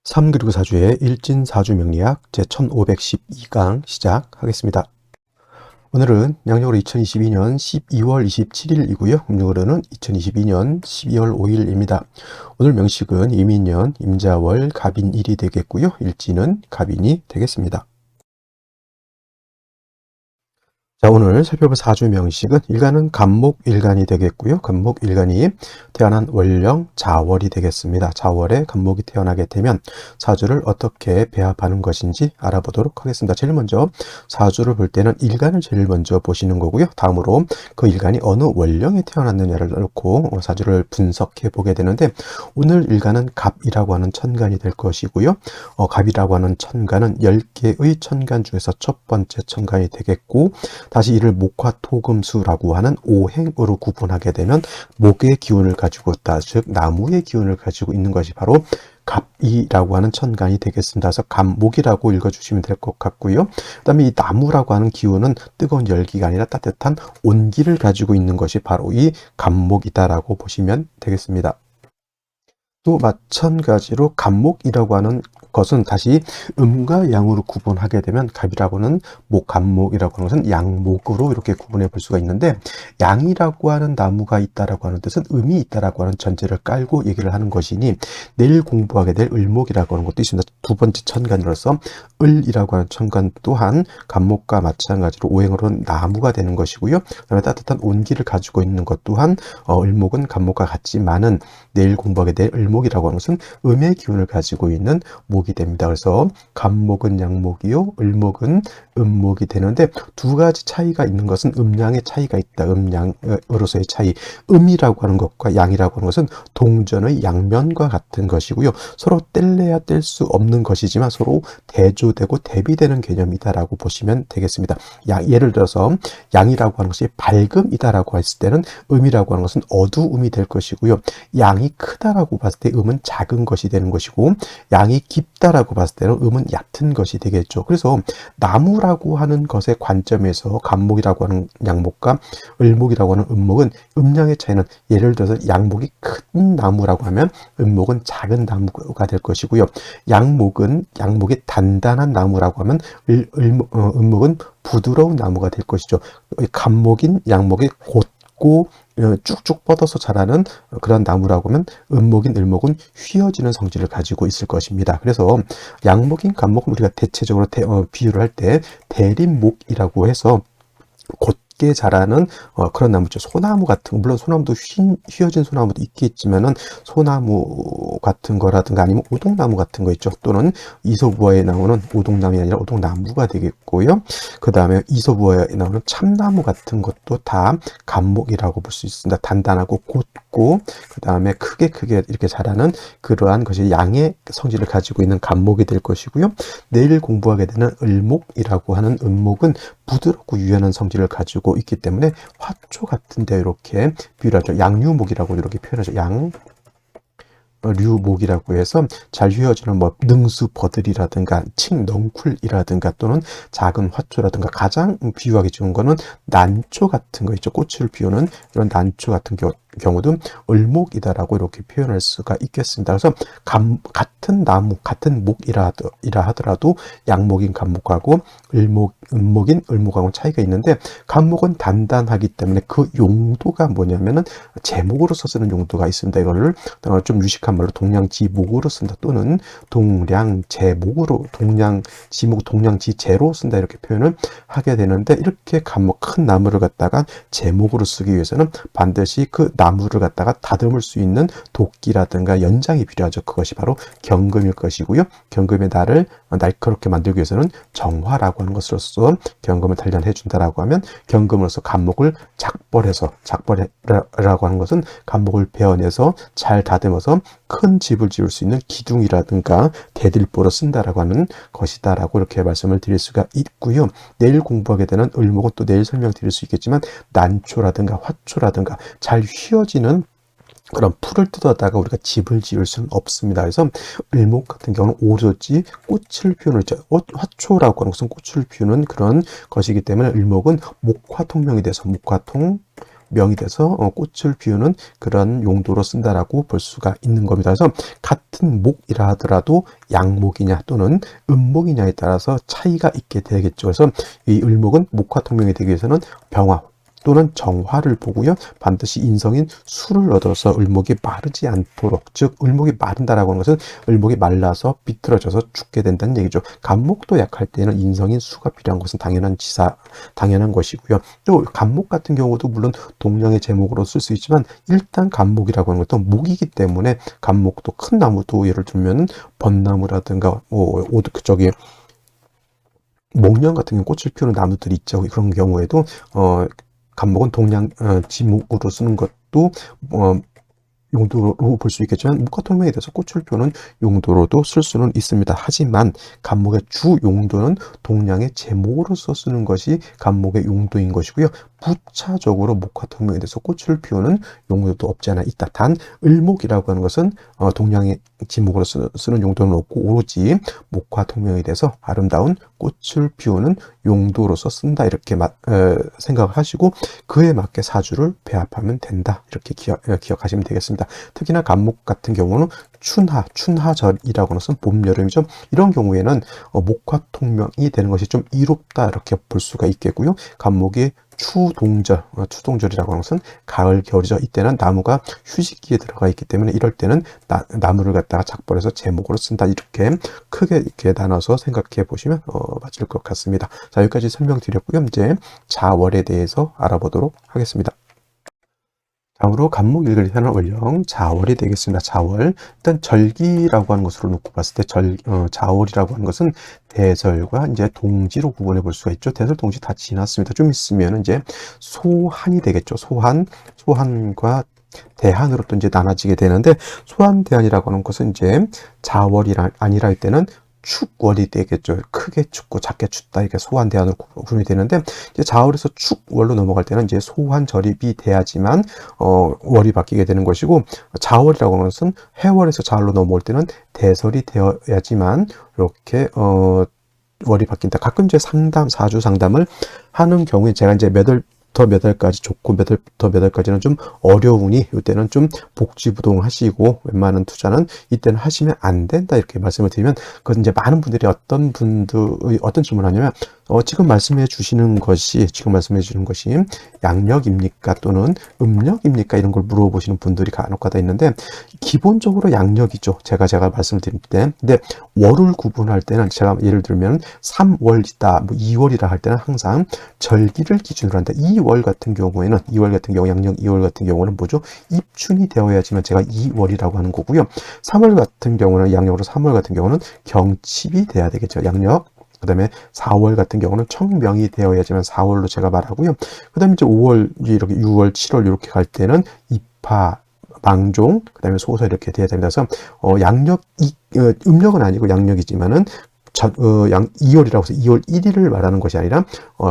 3그리고 4주의 일진사주 명리학 제1512강 시작하겠습니다. 오늘은 양력으로 2022년 12월 27일이고요. 음력으로는 2022년 12월 5일입니다. 오늘 명식은 이민년 임자월 갑인일이 되겠고요. 일진은 갑인이 되겠습니다. 자, 오늘 살펴볼 사주 명식은 일간은 갑목일간이 되겠고요. 갑목일간이 태어난 월령 자월이 되겠습니다. 자월에 갑목이 태어나게 되면 사주를 어떻게 배합하는 것인지 알아보도록 하겠습니다. 제일 먼저 사주를 볼 때는 일간을 제일 먼저 보시는 거고요. 다음으로 그 일간이 어느 월령에 태어났느냐를 놓고 사주를 분석해 보게 되는데, 오늘 일간은 갑이라고 하는 천간이 될 것이고요. 갑이라고 하는 천간은 10개의 천간 중에서 첫 번째 천간이 되겠고, 다시 이를 목화토금수라고 하는 오행으로 구분하게 되면 목의 기운을 가지고 있다, 즉 나무의 기운을 가지고 있는 것이 바로 갑이라고 하는 천간이 되겠습니다. 그래서 갑목이라고 읽어주시면 될 것 같고요. 그 다음에 이 나무라고 하는 기운은 뜨거운 열기가 아니라 따뜻한 온기를 가지고 있는 것이 바로 이 갑목이다라고 보시면 되겠습니다. 또 마찬가지로 갑목이라고 하는 것은 다시 음과 양으로 구분하게 되면 갑이라고는 갑목이라고 하는 것은 양목으로 이렇게 구분해 볼 수가 있는데, 양이라고 하는 나무가 있다라고 하는 뜻은 음이 있다라고 하는 전제를 깔고 얘기를 하는 것이니, 내일 공부하게 될 을목이라고 하는 것도 있습니다. 두 번째 천간으로서 을이라고 하는 천간 또한 갑목과 마찬가지로 오행으로는 나무가 되는 것이고요. 그다음에 따뜻한 온기를 가지고 있는 것 또한 을목은 갑목과 같지만은 내일 공부하게 될 을목이라고 하는 것은 음의 기운을 가지고 있는 목이 됩니다. 그래서 갑목은 양목이요, 을목은 음목이 되는데, 두 가지 차이가 있는 것은 음양의 차이가 있다. 음양으로서의 차이. 음이라고 하는 것과 양이라고 하는 것은 동전의 양면과 같은 것이고요. 서로 뗄래야 뗄 수 없는 것이지만 서로 대조되고 대비되는 개념이다라고 보시면 되겠습니다. 예를 들어서 양이라고 하는 것이 밝음이다라고 했을 때는 음이라고 하는 것은 어두움이 될 것이고요. 양이 크다라고 봤을 때 음은 작은 것이 되는 것이고, 양이 깊다라고 봤을 때는 음은 얕은 것이 되겠죠. 그래서 나무라고 하는 것의 관점에서 갑목이라고 하는 양목과 을목이라고 하는 음목은 음양의 차이는, 예를 들어서 양목이 큰 나무라고 하면 음목은 작은 나무가 될 것이고요. 양목이 단단한 나무라고 하면 음목은 부드러운 나무가 될 것이죠. 갑목인 양목이 곧고 쭉쭉 뻗어서 자라는 그런 나무라고 하면 음목인 을목은 휘어지는 성질을 가지고 있을 것입니다. 그래서 양목인 갑목은 우리가 대체적으로 비유를 할 때 대립목이라고 해서 곧게 자라는 그런 나무죠. 소나무 같은, 물론 소나무도 휘어진 소나무도 있겠지만은 소나무 같은 거라든가 아니면 오동나무 같은 거 있죠. 또는 이소부화에 나오는 오동나무가 아니라 오동나무가 되겠고요. 그 다음에 이소부화에 나오는 참나무 같은 것도 다 갑목이라고 볼 수 있습니다. 단단하고 곧고 그 다음에 크게 이렇게 자라는 그러한 것이 양의 성질을 가지고 있는 갑목이 될 것이고요. 내일 공부하게 되는 을목이라고 하는 음목은 부드럽고 유연한 성질을 가지고 있기 때문에 화초 같은데 이렇게 비유를 하죠. 양류목이라고 이렇게 표현하죠. 류목이라고 해서 잘 휘어지는 능수버들이라든가 칡넝쿨이라든가 또는 작은 화초라든가, 가장 비유하기 좋은 거는 난초 같은 거 있죠. 꽃을 피우는 이런 난초 같은 경우도 을목이다라고 이렇게 표현할 수가 있겠습니다. 그래서 같은 나무, 같은 목이라 하더라도 양목인 갑목하고 음목인 을목하고 차이가 있는데, 갑목은 단단하기 때문에 그 용도가 뭐냐면은 제목으로서 쓰는 용도가 있습니다. 이거를 좀 유식한 말로 동량지목으로 쓴다, 또는 동량제목으로, 동량지목, 동량지제로 쓴다, 이렇게 표현을 하게 되는데, 이렇게 갑목 큰 나무를 갖다가 제목으로 쓰기 위해서는 반드시 그 나무를 갖다가 다듬을 수 있는 도끼라든가 연장이 필요하죠. 그것이 바로 경금일 것이고요. 경금의 날을 날카롭게 만들기 위해서는 정화라고 하는 것으로서 경금을 단련해 준다라고 하면, 경금으로서 갑목을 작벌이라고 하는 것은 갑목을 베어내서 잘 다듬어서 큰 집을 지을 수 있는 기둥이라든가 대들보로 쓴다라고 하는 것이다라고 이렇게 말씀을 드릴 수가 있고요. 내일 공부하게 되는 을목은 또 내일 설명드릴 수 있겠지만, 난초라든가 화초라든가 잘 휘어지는 그런 풀을 뜯어다가 우리가 집을 지을 수는 없습니다. 그래서 을목 같은 경우는 오로지 꽃을 피우는, 화초라고 하는 것은 꽃을 피우는 그런 것이기 때문에 을목은 목화통명이 돼서 명이 돼서 꽃을 피우는 그런 용도로 쓴다라고 볼 수가 있는 겁니다. 그래서 같은 목이라 하더라도 양목이냐 또는 음목이냐에 따라서 차이가 있게 되겠죠. 그래서 이 을목은 목화통명이 되기 위해서는 병화 또는 정화를 보고요. 반드시 인성인 수를 얻어서 을목이 마르지 않도록, 즉 을목이 마른다라고 하는 것은 을목이 말라서 비틀어져서 죽게 된다는 얘기죠. 간목도 약할 때는 인성인 수가 필요한 것은 당연한 것이고요. 또 간목 같은 경우도 물론 동량의 제목으로 쓸 수 있지만 일단 간목이라고 하는 것도 목이기 때문에 간목도 큰 나무도 예를 들면 벚나무라든가 저기 목련 같은 경우 꽃을 피우는 나무들이 있죠. 그런 경우에도 간목은 동량 지목으로 쓰는 것도 용도로 볼 수 있겠지만 목화통명에 대해서 꽃을 피우는 용도로도 쓸 수는 있습니다. 하지만 간목의 주 용도는 동량의 제목으로서 쓰는 것이 간목의 용도인 것이고요. 부차적으로 목화통명에 대해서 꽃을 피우는 용도도 없지 않아 있다. 단 을목이라고 하는 것은 동량의 지목으로 쓰는 용도는 없고 오로지 목화통명에 대해서 아름다운 꽃을 피우는 용도로서 쓴다 이렇게 생각을 하시고 그에 맞게 사주를 배합하면 된다 이렇게 기억하시면 되겠습니다. 특히나 간목 같은 경우는 춘하절이라고 하는 것은 봄, 여름이죠. 이런 경우에는 목화통명이 되는 것이 좀 이롭다 이렇게 볼 수가 있겠고요. 간목이 추동절이라고 하는 것은 가을, 겨울이죠. 이때는 나무가 휴식기에 들어가 있기 때문에 이럴 때는 나무를 갖다가 작벌해서 제목으로 쓴다. 이렇게 크게 이렇게 나눠서 생각해 보시면 맞을 것 같습니다. 자, 여기까지 설명드렸고요. 이제 자월에 대해서 알아보도록 하겠습니다. 다음으로 간목 일간이 태어난 월령 자월이 되겠습니다. 자월 일단 절기라고 하는 것으로 놓고 봤을 때 자월이라고 하는 것은 대설과 이제 동지로 구분해 볼 수가 있죠. 대설 동지 다 지났습니다. 좀 있으면 이제 소한이 되겠죠. 소한과 대한으로 또 이제 나눠지게 되는데 소한 대한이라고 하는 것은 이제 자월이 아니라 할 때는 축월이 되겠죠. 크게 춥고 작게 춥다 이렇게 소한 대한으로 구분이 되는데 이제 자월에서 축월로 넘어갈 때는 이제 소한 절입이 돼야지만 월이 바뀌게 되는 것이고 자월이라고 하는 것은 해월에서 자월로 넘어올 때는 대설이 되어야지만 이렇게 월이 바뀐다. 가끔 이제 사주 상담을 하는 경우에 제가 이제 몇 월까지 좋고 몇 월까지는 좀 어려우니 이때는 좀 복지부동하시고 웬만한 투자는 이때는 하시면 안 된다 이렇게 말씀을 드리면 그건 이제 많은 분들이 어떤 질문을 하냐면 지금 말씀해 주시는 것이 양력입니까 또는 음력입니까 이런 걸 물어보시는 분들이 간혹가다 있는데 기본적으로 양력이죠. 제가 말씀을 드릴 때 근데 월을 구분할 때는 제가 예를 들면 3월이다 2월이라 할 때는 항상 절기를 기준으로 한다. 2월 같은 경우 양력 2월 같은 경우는 뭐죠? 입춘이 되어야지만 제가 2월이라고 하는 거고요. 3월 같은 경우는 양력으로 3월 같은 경우는 경칩이 돼야 되겠죠. 양력 그 다음에 4월 같은 경우는 청명이 되어야지만 4월로 제가 말하고요. 그 다음에 이제 5월, 이렇게 6월, 7월 이렇게 갈 때는 입하, 망종, 그 다음에 소설 이렇게 돼야 됩니다. 그래서 음력은 아니고 양력이지만은 2월이라고 해서 2월 1일을 말하는 것이 아니라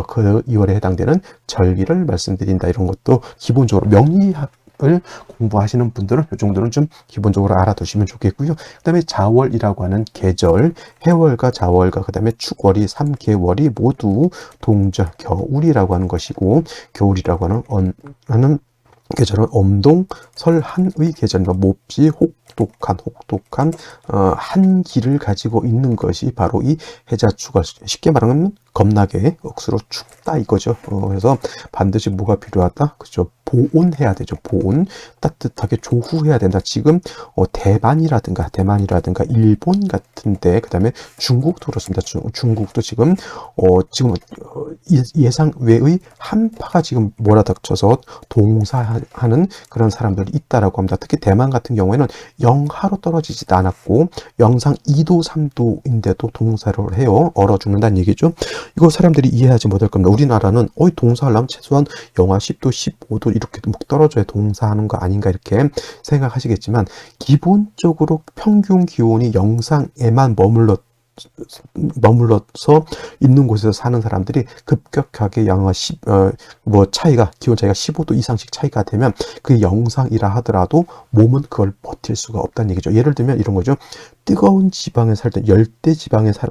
그 2월에 해당되는 절기를 말씀드린다. 이런 것도 기본적으로 명리학을 공부하시는 분들은 이 정도는 좀 기본적으로 알아두시면 좋겠고요. 그 다음에 자월이라고 하는 계절, 해월과 자월과 그 다음에 축월이 3개월이 모두 동절, 겨울이라고 하는 것이고 겨울이라고 하는 계절은 엄동, 설한의 계절입니다. 몹시 혹독한 한기를 가지고 있는 것이 바로 이 해자축월, 쉽게 말하면 겁나게 억수로 춥다 이거죠. 그래서 반드시 뭐가 필요하다? 그죠? 보온해야 되죠. 보온. 따뜻하게 조후해야 된다. 지금 대만이라든가 일본 같은데 그다음에 중국도 그렇습니다. 중국도 지금 예상 외의 한파가 지금 몰아닥쳐서 동사하는 그런 사람들이 있다라고 합니다. 특히 대만 같은 경우에는 영하로 떨어지지도 않았고 영상 2도 3도인데도 동사를 해요. 얼어 죽는다는 얘기죠. 이거 사람들이 이해하지 못할 겁니다. 우리나라는 동사하려면 최소한 영하 10도 15도 이렇게 떨어져야 동사하는 거 아닌가 이렇게 생각하시겠지만 기본적으로 평균 기온이 영상에만 머물러서 있는 곳에서 사는 사람들이 급격하게 영하 10, 기온 차이가 15도 이상씩 차이가 되면 그 영상이라 하더라도 몸은 그걸 버틸 수가 없다는 얘기죠. 예를 들면 이런 거죠. 뜨거운 지방에 살던 열대 지방에서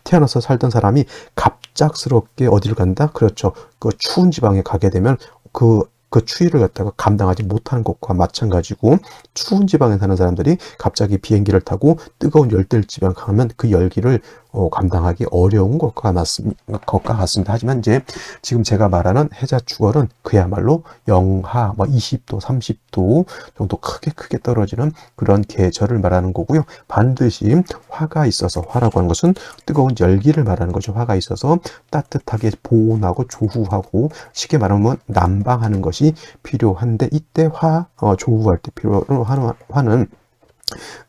태어나서 살던 사람이 갑작스럽게 어디를 간다? 그렇죠. 그 추운 지방에 가게 되면 그 그 추위를 갖다가 감당하지 못하는 것과 마찬가지고, 추운 지방에 사는 사람들이 갑자기 비행기를 타고 뜨거운 열대 지방 가면 그 열기를 감당하기 어려운 것과 같습니다. 하지만 이제 지금 제가 말하는 해자축월은 그야말로 영하 20도, 30도 정도 크게 떨어지는 그런 계절을 말하는 거고요. 반드시 화가 있어서, 화라고 하는 것은 뜨거운 열기를 말하는 거죠. 화가 있어서 따뜻하게 보온하고 조후하고, 쉽게 말하면 난방하는 것이 필요한데, 이때 조후할 때 필요로 하는 화는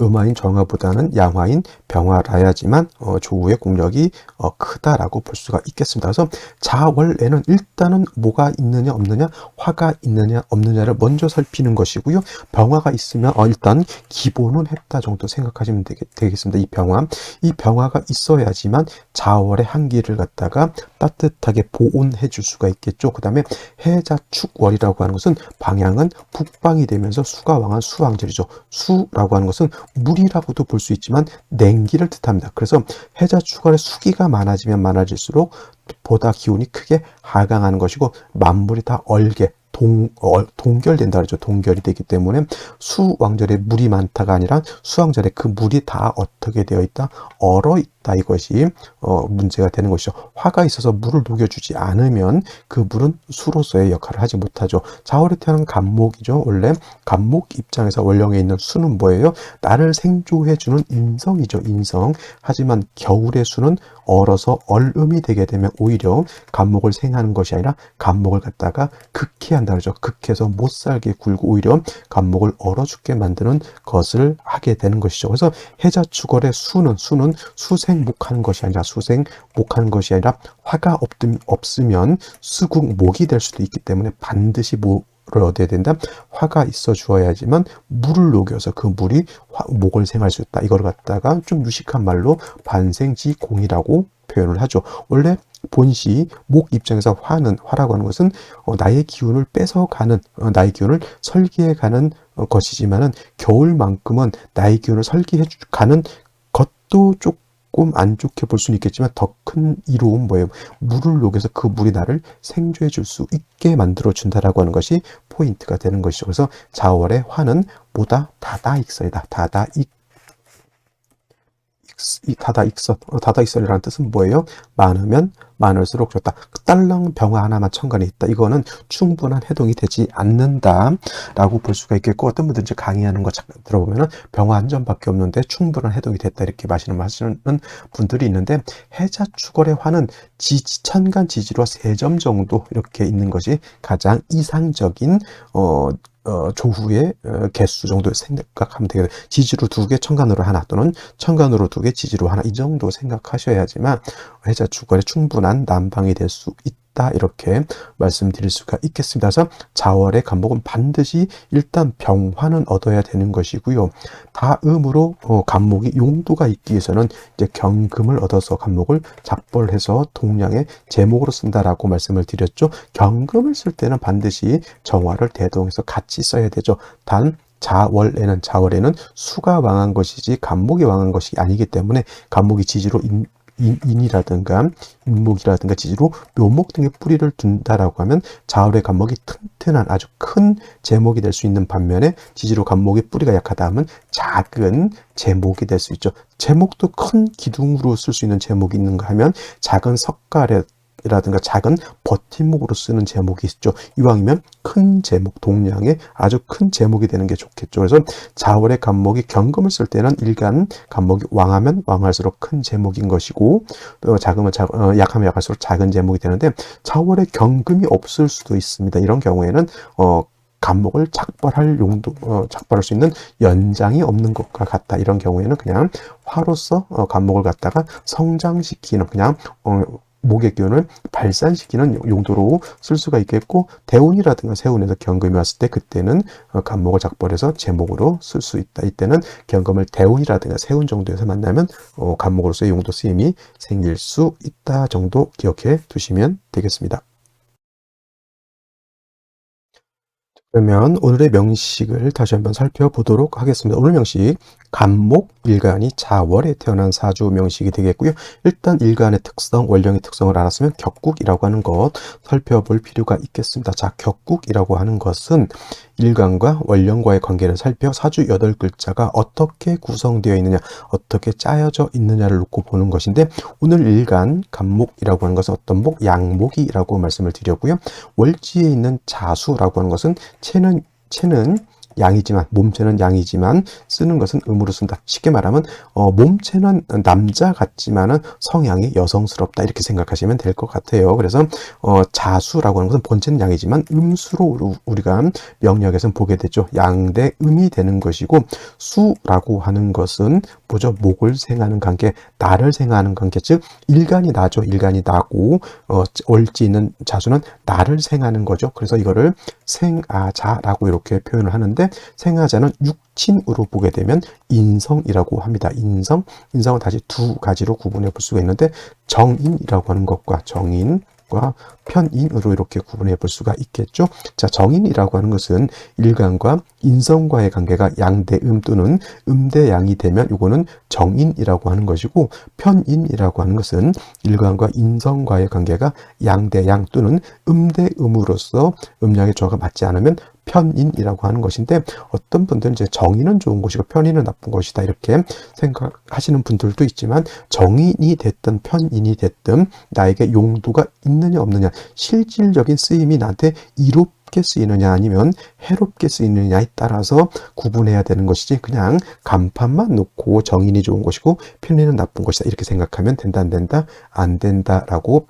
음화인 정화보다는 양화인 병화라야지만 조우의 공력이 크다라고 볼 수가 있겠습니다. 그래서 자월에는 일단은 뭐가 있느냐 없느냐, 화가 있느냐 없느냐를 먼저 살피는 것이고요. 병화가 있으면 일단 기본은 했다 정도 생각하시면 되겠습니다. 이 병화가 있어야지만 자월의 한기를 갖다가 따뜻하게 보온해 줄 수가 있겠죠. 그 다음에 해자축월이라고 하는 것은 방향은 북방이 되면서 수가 왕한 수왕절이죠. 수라고 하는 것은 물이라고도 볼 수 있지만 냉기를 뜻합니다. 그래서 해자축월의 수기가 많아지면 많아질수록 보다 기온이 크게 하강하는 것이고, 만물이 다 동결된다 그러죠. 동결이 되기 때문에 수왕절에 물이 많다가 아니라 수왕절에 그 물이 다 어떻게 되어 있다? 얼어 있다. 이것이 문제가 되는 것이죠. 화가 있어서 물을 녹여주지 않으면 그 물은 수로서의 역할을 하지 못하죠. 자월에 태어난 간목이죠. 원래 간목 입장에서 원령에 있는 수는 뭐예요? 나를 생조해주는 인성이죠. 인성. 하지만 겨울의 수는 얼어서 얼음이 되게 되면 오히려 간목을 생하는 것이 아니라 간목을 갖다가 극해한다 그러죠. 극해서 못 살게 굴고 오히려 간목을 얼어 죽게 만드는 것을 하게 되는 것이죠. 그래서 해자축월의 수는 수생목하는 것이 아니라 화가 없으면 수국목이 될 수도 있기 때문에 반드시 를 얻어야 된다. 화가 있어 주어야지만 물을 녹여서 그 물이 목을 생할 수 있다. 이걸 갖다가 좀 유식한 말로 반생지공이라고 표현을 하죠. 원래 본시 목 입장에서 화라고 하는 것은 나의 기운을 뺏어가는, 나의 기운을 설계해가는 것이지만은, 겨울만큼은 나의 기운을 설계해가는 것도 조금 안 좋게 볼 수는 있겠지만, 더 큰 이로운 뭐예요? 물을 녹여서 그 물이 나를 생조해 줄 수 있게 만들어 준다라고 하는 것이 포인트가 되는 것이죠. 그래서 자월의 화는 뭐다? 다다익설이다. 다다익설이라는 뜻은 뭐예요? 많으면 많을수록 좋다. 딸랑 병화 하나만 천간에 있다. 이거는 충분한 해동이 되지 않는다라고 볼 수가 있겠고, 어떤 분들 이제 강의하는 거 들어보면은 병화 한 점밖에 없는데 충분한 해동이 됐다 이렇게 하시는 분들이 있는데, 해자축월의 화는 천간 지지로 3점 정도 이렇게 있는 것이 가장 이상적인 조후의 개수 정도 생각하면 되겠어요. 지지로 2개, 천간으로 하나, 또는 천간으로 2개, 지지로 하나, 이 정도 생각하셔야지만 해자축월에 충분한 난방이 될 수 있다, 이렇게 말씀드릴 수가 있겠습니다. 그래서 자월의 간목은 반드시 일단 병화는 얻어야 되는 것이고요. 다음으로 간목이 용도가 있기 위해서는 이제 경금을 얻어서 간목을 작벌해서 동량의 제목으로 쓴다라고 말씀을 드렸죠. 경금을 쓸 때는 반드시 정화를 대동해서 같이 써야 되죠. 단 자월에는 수가 왕한 것이지 간목이 왕한 것이 아니기 때문에, 간목이 지지로 인이라든가 인목이라든가 지지로 묘목 등의 뿌리를 둔다라고 하면 자월의 간목이 튼튼한 아주 큰 제목이 될 수 있는 반면에, 지지로 간목의 뿌리가 약하다 하면 작은 제목이 될 수 있죠. 제목도 큰 기둥으로 쓸 수 있는 제목이 있는가 하면 작은 석가래라든가 작은 버팀목으로 쓰는 제목이 있죠. 이왕이면 큰 제목, 동량의 아주 큰 제목이 되는 게 좋겠죠. 그래서 자월의 간목이 경금을 쓸 때는 일간 간목이 왕하면 왕할수록 큰 제목인 것이고, 약하면 약할수록 작은 제목이 되는데, 자월의 경금이 없을 수도 있습니다. 이런 경우에는 간목을 작벌할 수 있는 연장이 없는 것과 같다. 이런 경우에는 그냥 화로서 간목을 갖다가 성장시키는, 그냥 목의 기운을 발산시키는 용도로 쓸 수가 있겠고, 대운이라든가 세운에서 경금이 왔을 때 그때는 간목을 작벌해서 제목으로 쓸 수 있다. 이때는 경금을 대운이라든가 세운 정도에서 만나면 간목으로서의 용도 쓰임이 생길 수 있다 정도 기억해 두시면 되겠습니다. 그러면 오늘의 명식을 다시 한번 살펴보도록 하겠습니다. 오늘 명식, 간목일간이 자월에 태어난 사주 명식이 되겠고요. 일단 일간의 특성, 원령의 특성을 알았으면 격국이라고 하는 것 살펴볼 필요가 있겠습니다. 자, 격국이라고 하는 것은 일간과 원령과의 관계를 살펴 사주 8글자가 어떻게 구성되어 있느냐, 어떻게 짜여져 있느냐를 놓고 보는 것인데, 오늘 일간, 간목이라고 하는 것은 어떤 목? 양목이라고 말씀을 드렸고요. 월지에 있는 자수라고 하는 것은 체는 양이지만, 몸체는 양이지만 쓰는 것은 음으로 쓴다. 쉽게 말하면 몸체는 남자 같지만은 성향이 여성스럽다, 이렇게 생각하시면 될 것 같아요. 그래서 자수라고 하는 것은 본체는 양이지만 음수로 우리가 명리학에서는 보게 되죠. 양 대 음이 되는 것이고, 수라고 하는 것은 뭐죠? 목을 생하는 관계, 나를 생하는 관계, 즉 일간이 나죠. 일간이 나고 월지 있는 자수는 나를 생하는 거죠. 그래서 이거를 생아자라고 이렇게 표현을 하는데, 생아자는 육친으로 보게 되면 인성이라고 합니다. 인성은 다시 두 가지로 구분해 볼 수가 있는데, 정인이라고 하는 것과 정인과 편인으로 이렇게 구분해 볼 수가 있겠죠. 자, 정인이라고 하는 것은 일간과 인성과의 관계가 양대음 또는 음대양이 되면 이거는 정인이라고 하는 것이고, 편인이라고 하는 것은 일간과 인성과의 관계가 양대양 또는 음대음으로서 음양의 조화가 맞지 않으면 편인이라고 하는 것인데, 어떤 분들은 이제 정인은 좋은 것이고 편인은 나쁜 것이다, 이렇게 생각하시는 분들도 있지만, 정인이 됐든 편인이 됐든 나에게 용도가 있느냐 없느냐, 실질적인 쓰임이 나한테 이롭게 쓰이느냐 아니면 해롭게 쓰이느냐에 따라서 구분해야 되는 것이지, 그냥 간판만 놓고 정인이 좋은 것이고 편인은 나쁜 것이다, 이렇게 생각하면 된다, 안 된다, 안 된다라고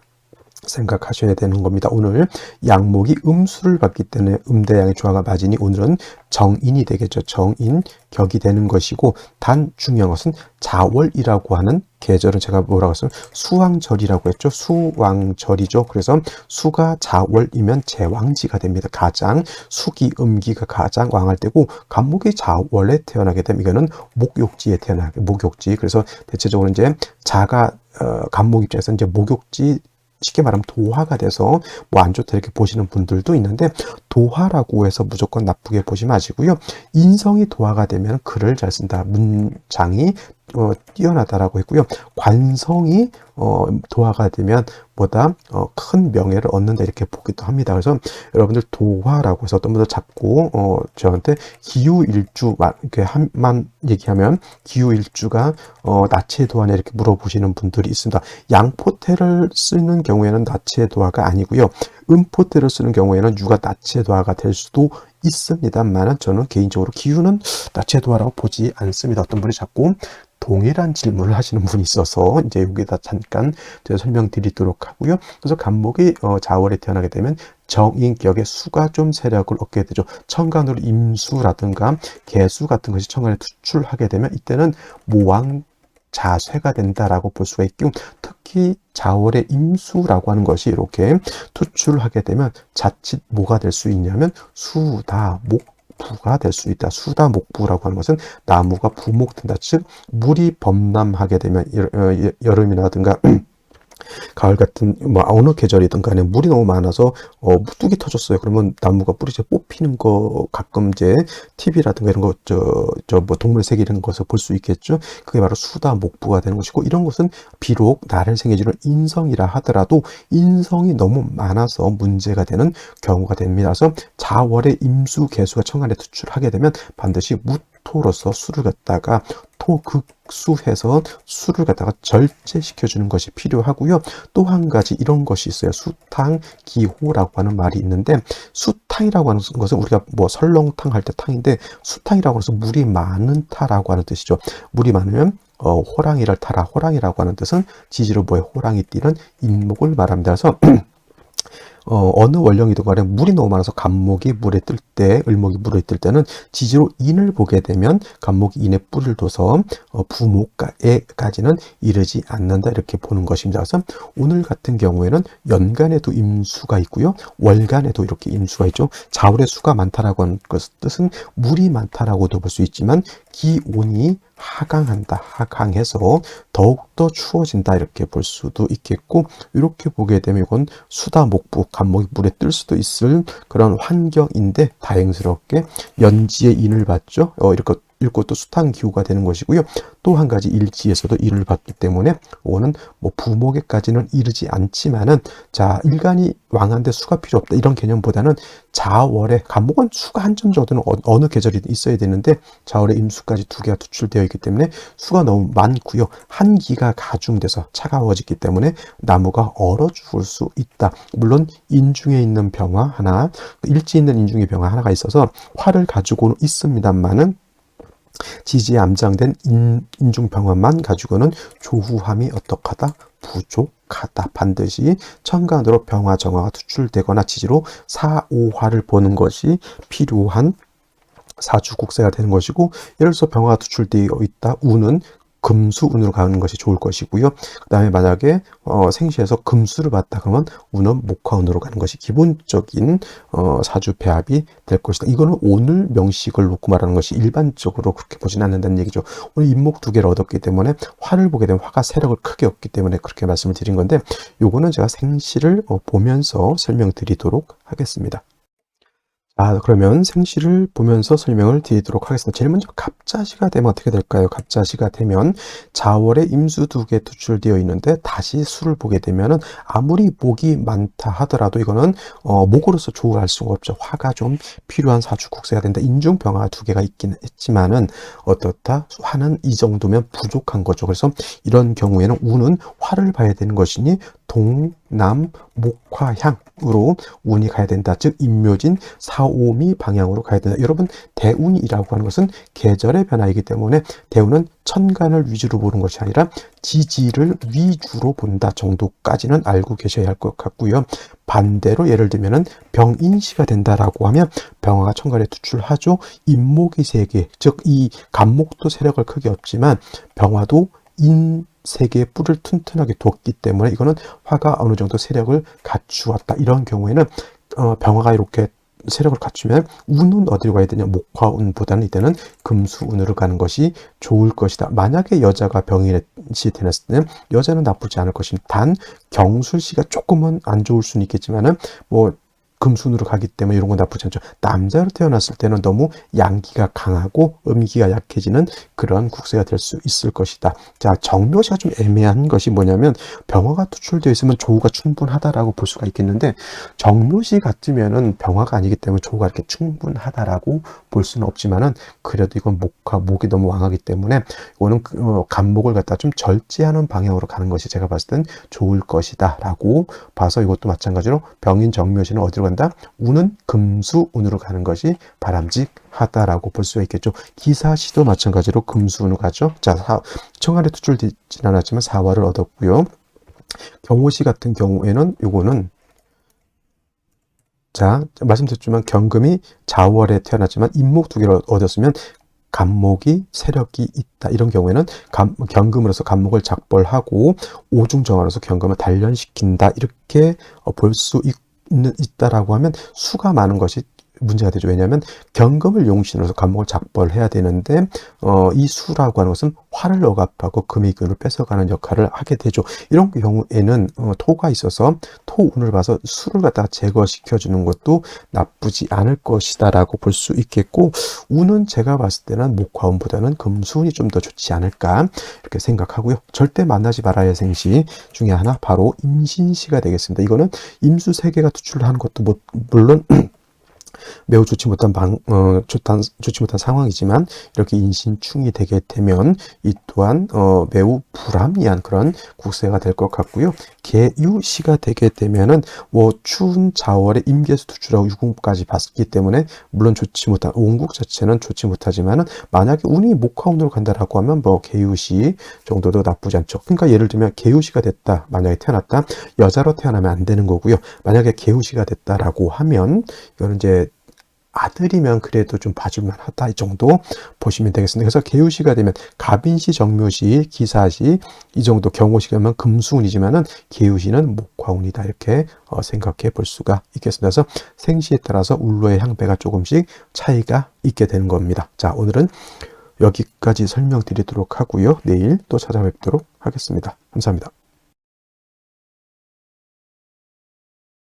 생각하셔야 되는 겁니다. 오늘 양목이 음수를 받기 때문에 음대양의 조화가 맞으니 오늘은 정인이 되겠죠. 정인, 격이 되는 것이고, 단 중요한 것은 자월이라고 하는 계절은 제가 뭐라고 했어요? 수왕절이라고 했죠. 수왕절이죠. 그래서 수가 자월이면 제왕지가 됩니다. 가장 수기, 음기가 가장 왕할 때고, 간목이 자월에 태어나게 되면 이거는 목욕지에 태어나게, 목욕지. 그래서 대체적으로 이제 자가 간목 입장에서 이제 목욕지, 쉽게 말하면 도화가 돼서 뭐 안 좋다 이렇게 보시는 분들도 있는데, 도화라고 해서 무조건 나쁘게 보지 마시고요. 인성이 도화가 되면 글을 잘 쓴다, 문장이 뛰어나다라고 했고요. 관성이 도화가 되면 보다 큰 명예를 얻는다, 이렇게 보기도 합니다. 그래서 여러분들 도화라고 해서 어떤 분들 자꾸 저한테 기후일주 이렇게 한만 얘기하면 기후일주가 나치의 도화냐 이렇게 물어보시는 분들이 있습니다. 양포태를 쓰는 경우에는 나치의 도화가 아니고요. 음포태를 쓰는 경우에는 유가 나치의 도화가 될 수도 있습니다만, 저는 개인적으로 기후는 나치의 도화라고 보지 않습니다. 어떤 분이 자꾸 동일한 질문을 하시는 분이 있어서 이제 여기다 잠깐 제가 설명드리도록 하고요. 그래서 간목이 자월에 태어나게 되면 정인격의 수가 좀 세력을 얻게 되죠. 천간으로 임수라든가 개수 같은 것이 천간에 투출하게 되면 이때는 모왕 자쇠가 된다라고 볼 수가 있고, 특히 자월의 임수라고 하는 것이 이렇게 투출하게 되면 자칫 뭐가 될 수 있냐면 수다목 부가 될 수 있다. 수다목부라고 하는 것은 나무가 부목된다. 즉 물이 범람하게 되면 여름이라든가 가을 같은 뭐 어느 계절이든 간에 물이 너무 많아서 뚝이 터졌어요. 그러면 나무가 뿌리째 뽑히는 거 가끔 이제 TV라든가 이런 거 뭐 동물세계 이런 것을 볼 수 있겠죠. 그게 바로 수다목부가 되는 것이고, 이런 것은 비록 나를 생해주는 인성이라 하더라도 인성이 너무 많아서 문제가 되는 경우가 됩니다. 그래서 자월의 임수 개수가 천간에 투출하게 되면 반드시 무토로서 수를 갖다가 토극수해서 수를 갖다가 절제시켜주는 것이 필요하고요. 또 한 가지 이런 것이 있어요. 수탕기호라고 하는 말이 있는데, 수탕이라고 하는 것은 우리가 뭐 설렁탕 할 때 탕인데, 수탕이라고 해서 물이 많은 타라고 하는 뜻이죠. 물이 많으면 호랑이를 타라. 호랑이라고 하는 뜻은 지지로 뭐에 호랑이 띠는 인목을 말합니다. 그래서 어느 원령이든 간에 물이 너무 많아서 간목이 물에 뜰 때, 을목이 물에 뜰 때는 지지로 인을 보게 되면 간목이 인에 뿔을 둬서 부목에까지는 이르지 않는다, 이렇게 보는 것입니다. 그래서 오늘 같은 경우에는 연간에도 임수가 있고요. 월간에도 이렇게 임수가 있죠. 자월에 수가 많다라고 하는 뜻은 물이 많다라고도 볼 수 있지만 기온이 하강한다. 하강해서 더욱더 추워진다. 이렇게 볼 수도 있겠고, 이렇게 보게 되면 이건 수다 목부, 간목이 물에 뜰 수도 있을 그런 환경인데, 다행스럽게 연지의 인을 받죠. 이렇게 읽고 또 숱한 기후가 되는 것이고요. 또 한 가지 일지에서도 인을 받기 때문에 이거는 뭐 부목에까지는 이르지 않지만은, 자, 일간이 왕한데 수가 필요 없다 이런 개념보다는 자월에, 간목은 수가 한 점 정도는 어느 계절이 있어야 되는데 자월에 임수까지 두 개가 투출되어 있기 때문에 수가 너무 많고요. 한기가 가중돼서 차가워지기 때문에 나무가 얼어 죽을 수 있다. 물론 인중에 있는 병화 하나, 일지 있는 인중의 병화 하나가 있어서 화를 가지고는 있습니다만은, 지지에 암장된 인중병화만 가지고는 조후함이 어떡하다? 부족하다. 반드시 천간으로 병화, 정화가 투출되거나 지지로 사오화를 보는 것이 필요한 사주국세가 되는 것이고, 예를 들어서 병화가 투출되어 있다. 운은 금수운으로 가는 것이 좋을 것이고요. 그 다음에 만약에 생시에서 금수를 봤다 그러면 운은 목화운으로 가는 것이 기본적인 사주 배합이 될 것이다. 이거는 오늘 명식을 놓고 말하는 것이 일반적으로 그렇게 보진 않는다는 얘기죠. 오늘 인목 두 개를 얻었기 때문에 화를 보게 되면 화가 세력을 크게 얻기 때문에 그렇게 말씀을 드린 건데, 요거는 제가 생시를 보면서 설명드리도록 하겠습니다. 그러면 생시를 보면서 설명을 드리도록 하겠습니다. 제일 먼저 갑자시가 되면 어떻게 될까요? 갑자시가 되면 자월에 임수 두 개 투출되어 있는데, 다시 수를 보게 되면은 아무리 목이 많다 하더라도 이거는 목으로서 조울할 수가 없죠. 화가 좀 필요한 사주국세가 된다. 인중병화 두 개가 있긴 했지만은 어떻다? 화는 이 정도면 부족한 거죠. 그래서 이런 경우에는 운은 화를 봐야 되는 것이니 동남 목화향으로 운이 가야 된다. 즉 인묘진 사오미 방향으로 가야 된다. 여러분, 대운이라고 하는 것은 계절의 변화이기 때문에 대운은 천간을 위주로 보는 것이 아니라 지지를 위주로 본다 정도까지는 알고 계셔야 할 것 같고요. 반대로 예를 들면은 병인시가 된다라고 하면 병화가 천간에 투출하죠. 인목이 세 개, 즉 이 간목도 세력을 크게 없지만 병화도 세 개의 뿔을 튼튼하게 뒀기 때문에 이거는 화가 어느 정도 세력을 갖추었다. 이런 경우에는 병화가 이렇게 세력을 갖추면 운은 어디로 가야 되냐? 목화운보다는 이때는 금수운으로 가는 것이 좋을 것이다. 만약에 여자가 병인시 되었을 때는 여자는 나쁘지 않을 것입니다. 단 경술시가 조금은 안 좋을 수는 있겠지만은 뭐 금순으로 가기 때문에 이런 건 나쁘지 않죠. 남자로 태어났을 때는 너무 양기가 강하고 음기가 약해지는 그런 국세가 될 수 있을 것이다. 자, 정묘시가 좀 애매한 것이 뭐냐면 병화가 투출되어 있으면 조우가 충분하다라고 볼 수가 있겠는데, 정묘시 같으면은 병화가 아니기 때문에 조우가 이렇게 충분하다라고 볼 수는 없지만은, 그래도 이건 목이 너무 왕하기 때문에 이거는 간목을 갖다 좀 절제하는 방향으로 가는 것이 제가 봤을 땐 좋을 것이다라고 봐서, 이것도 마찬가지로 병인 정묘시는 어디로 간다? 운은 금수운으로 가는 것이 바람직하다라고 볼 수가 있겠죠. 기사시도 마찬가지로 금수운으로 가죠. 자, 천간에 투출되진 않았지만 사화를 얻었고요. 경호시 같은 경우에는 요거는, 자, 말씀드렸지만 경금이 자월에 태어났지만 인목 두 개를 얻었으면 간목이 세력이 있다. 이런 경우에는 경금으로서 간목을 작벌하고 오중정화로서 경금을 단련시킨다. 이렇게 볼 수 있다라고 하면 수가 많은 것이 문제가 되죠. 왜냐하면 경금을 용신으로서 간목을 작벌해야 되는데 이 수라고 하는 것은 화를 억압하고 금의 기운을 뺏어가는 역할을 하게 되죠. 이런 경우에는 토가 있어서 토운을 봐서 수를 갖다가 제거시켜주는 것도 나쁘지 않을 것이다 라고 볼 수 있겠고, 운은 제가 봤을 때는 목화운보다는 금수운이 좀 더 좋지 않을까 이렇게 생각하고요. 절대 만나지 말아야 할 생시 중에 하나, 바로 임신시가 되겠습니다. 이거는 임수 3개가 투출하는 것도 물론 매우 좋지 못한 상황이지만, 이렇게 인신충이 되게 되면 이 또한 매우 불합리한 그런 국세가 될 것 같고요. 계유시가 되게 되면은 추운 자월에 임계수 투출하고 유궁까지 봤기 때문에 물론 좋지 못한, 원국 자체는 좋지 못하지만은 만약에 운이 목화운으로 간다라고 하면 계유시 정도도 나쁘지 않죠. 그러니까 예를 들면 계유시가 됐다, 만약에 태어났다, 여자로 태어나면 안 되는 거고요. 만약에 계유시가 됐다라고 하면 이거는 이제 아들이면 그래도 좀 봐줄만 하다, 이 정도 보시면 되겠습니다. 그래서 계유시가 되면 갑인시, 정묘시, 기사시, 이 정도, 경호시가 되면 금수운이지만은 계유시는 목화운이다, 이렇게 생각해 볼 수가 있겠습니다. 그래서 생시에 따라서 울로의 향배가 조금씩 차이가 있게 되는 겁니다. 자, 오늘은 여기까지 설명드리도록 하고요. 내일 또 찾아뵙도록 하겠습니다. 감사합니다.